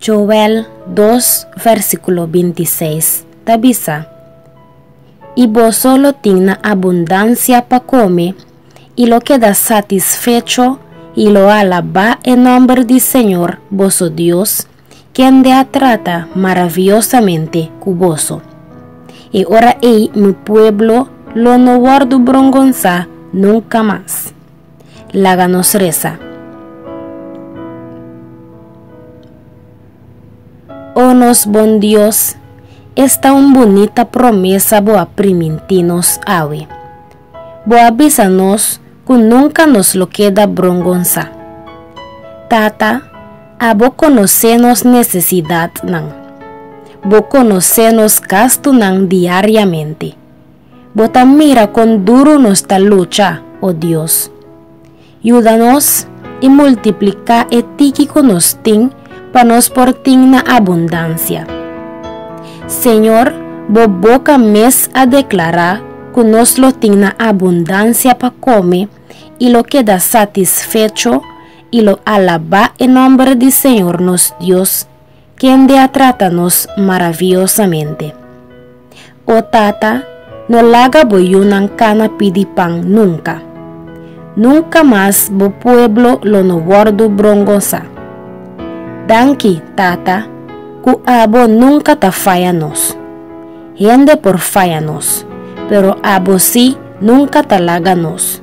Joel 2, versículo 26, tabisa. Y vos solo tiene abundancia para comer, y lo queda satisfecho, y lo alaba en nombre del Señor, vosso Dios, quien te trata maravillosamente cuboso. Y ahora mi pueblo lo no guardo brongonza nunca más. Láganos reza. Oh nos bon Dios, esta bonita promesa boa primitinos awe. Boa avisanos que nunca nos lo queda brongonza. Tata, abo conocenos necesidad nan. Bo conocenos gasto nan diariamente. Bota mira con duro nuestra lucha, oh Dios. Ayúdanos y multiplica etiki con nos tin para nos portin na abundancia. Señor, bo boca mes a declarar que nos lo tiene abundancia para comer y lo queda satisfecho y lo alaba en nombre del Señor nos Dios, quien de tratanos maravillosamente. Oh Tata, no laga boyunan cana pidi pan nunca. Nunca más bo pueblo lo no guardo brongosa. Danki, Tata, ku abo nunca ta fallanos. Gente por fallanos, pero abo sí nunca ta laganos.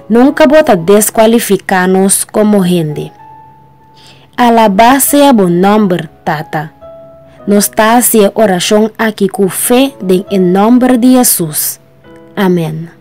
Nunca bota descualificarnos como gente. Alabá sea buen nombre, Tata. Nos está haciendo oración aquí con fe en el nombre de Jesús. Amén.